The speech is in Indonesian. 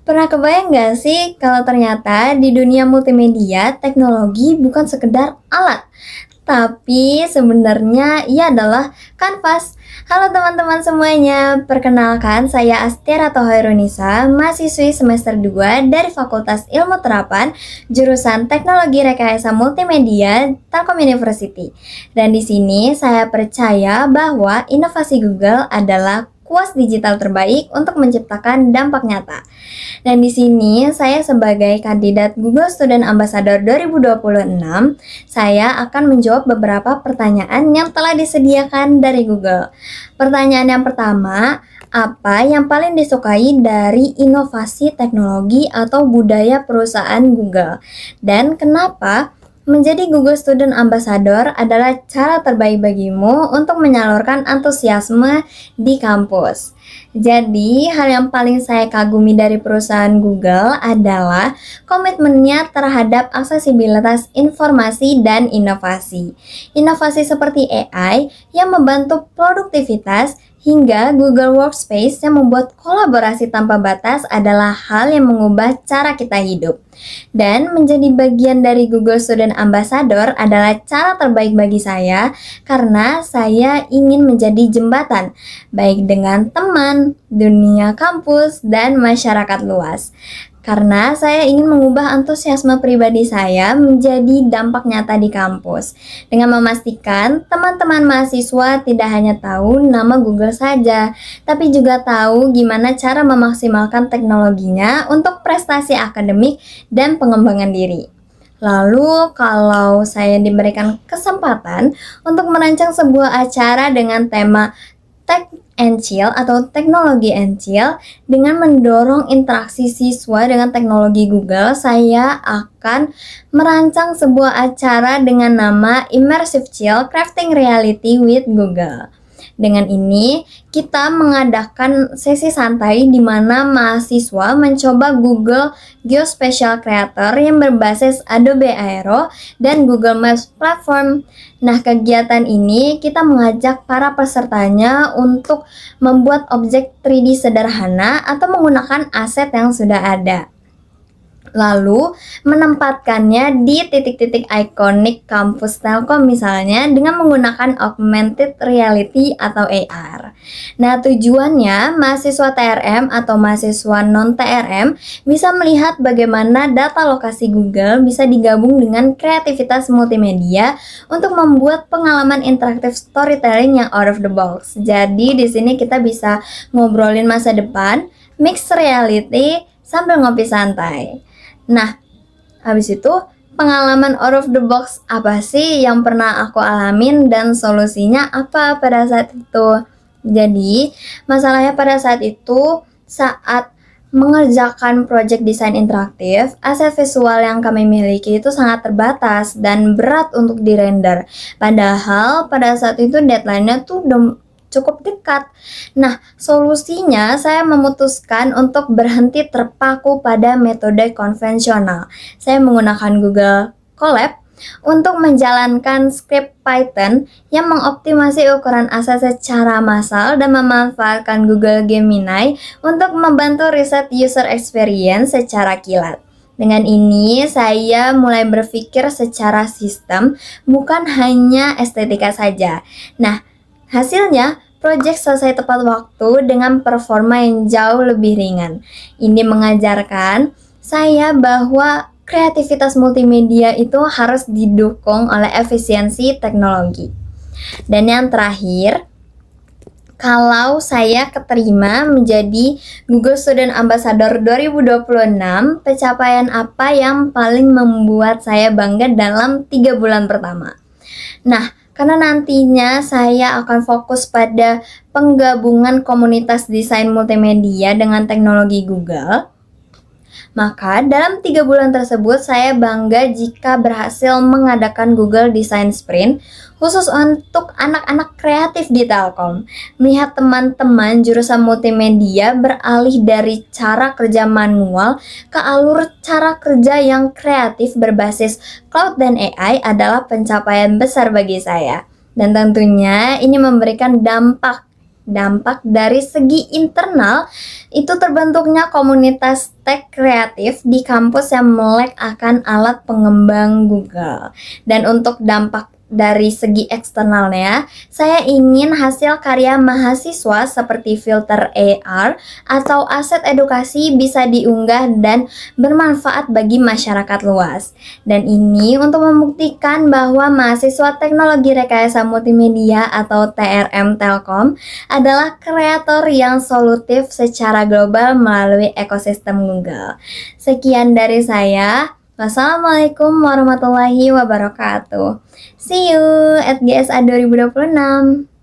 Pernah kebayang nggak sih kalau ternyata di dunia multimedia, teknologi bukan sekedar alat, tapi sebenarnya ia adalah kanvas. Halo teman-teman semuanya, perkenalkan saya Astiara Tohairunisa, mahasiswi semester 2 dari Fakultas Ilmu Terapan, jurusan Teknologi Rekayasa Multimedia, Telkom University. Dan di sini saya percaya bahwa inovasi Google adalah kuas digital terbaik untuk menciptakan dampak nyata. Dan di sini saya sebagai kandidat Google Student Ambassador 2026, saya akan menjawab beberapa pertanyaan yang telah disediakan dari Google. Pertanyaan yang pertama, apa yang paling disukai dari inovasi teknologi atau budaya perusahaan Google? Dan kenapa menjadi Google Student Ambassador adalah cara terbaik bagimu untuk menyalurkan antusiasme di kampus? Jadi, hal yang paling saya kagumi dari perusahaan Google adalah komitmennya terhadap aksesibilitas informasi dan inovasi. Inovasi seperti AI yang membantu produktivitas hingga Google Workspace yang membuat kolaborasi tanpa batas adalah hal yang mengubah cara kita hidup. Dan menjadi bagian dari Google Student Ambassador adalah cara terbaik bagi saya karena saya ingin menjadi jembatan baik dengan teman, dunia kampus, dan masyarakat luas. Karena saya ingin mengubah antusiasme pribadi saya menjadi dampak nyata di kampus, dengan memastikan teman-teman mahasiswa tidak hanya tahu nama Google saja, tapi juga tahu gimana cara memaksimalkan teknologinya untuk prestasi akademik dan pengembangan diri. Lalu, kalau saya diberikan kesempatan untuk merancang sebuah acara dengan tema Tech and Chill atau teknologi and chill dengan mendorong interaksi siswa dengan teknologi Google, saya akan merancang sebuah acara dengan nama Immersive Chill Crafting Reality with Google. Dengan ini, kita mengadakan sesi santai di mana mahasiswa mencoba Google Geospatial Creator yang berbasis Adobe Aero dan Google Maps Platform. Nah, kegiatan ini kita mengajak para pesertanya untuk membuat objek 3D sederhana atau menggunakan aset yang sudah ada, lalu menempatkannya di titik-titik ikonik kampus Telkom misalnya dengan menggunakan augmented reality atau AR. Nah, tujuannya mahasiswa TRM atau mahasiswa non-TRM bisa melihat bagaimana data lokasi Google bisa digabung dengan kreativitas multimedia untuk membuat pengalaman interaktif storytelling yang out of the box. Jadi di sini kita bisa ngobrolin masa depan, mixed reality sambil ngopi santai. Nah, habis itu pengalaman out of the box apa sih yang pernah aku alamin dan solusinya apa pada saat itu? Jadi, masalahnya pada saat itu saat mengerjakan project desain interaktif, aset visual yang kami miliki itu sangat terbatas dan berat untuk dirender. Padahal pada saat itu deadline-nya tuh udah cukup dekat. Nah, solusinya saya memutuskan untuk berhenti terpaku pada metode konvensional. Saya menggunakan Google Colab untuk menjalankan script Python yang mengoptimasi ukuran aset secara massal dan memanfaatkan Google Gemini untuk membantu riset user experience secara kilat. Dengan ini, saya mulai berpikir secara sistem, bukan hanya estetika saja. Nah, hasilnya, proyek selesai tepat waktu dengan performa yang jauh lebih ringan. Ini mengajarkan saya bahwa kreativitas multimedia itu harus didukung oleh efisiensi teknologi. Dan yang terakhir, kalau saya keterima menjadi Google Student Ambassador 2026, pencapaian apa yang paling membuat saya bangga dalam 3 bulan pertama? Nah, karena nantinya saya akan fokus pada penggabungan komunitas desain multimedia dengan teknologi Google, maka dalam 3 bulan tersebut saya bangga jika berhasil mengadakan Google Design Sprint khusus untuk anak-anak kreatif di Telkom. Melihat teman-teman jurusan multimedia beralih dari cara kerja manual ke alur cara kerja yang kreatif berbasis cloud dan AI adalah pencapaian besar bagi saya. Dan tentunya ini memberikan dampak dampak dari segi internal, itu terbentuknya komunitas tech kreatif di kampus yang melek akan alat pengembang Google. Dan untuk dampak dari segi eksternalnya, saya ingin hasil karya mahasiswa seperti filter AR atau aset edukasi bisa diunggah dan bermanfaat bagi masyarakat luas. Dan ini untuk membuktikan bahwa mahasiswa teknologi rekayasa multimedia atau TRM Telkom adalah kreator yang solutif secara global melalui ekosistem Google. Sekian dari saya. Wassalamualaikum warahmatullahi wabarakatuh. See you at GSA 2026.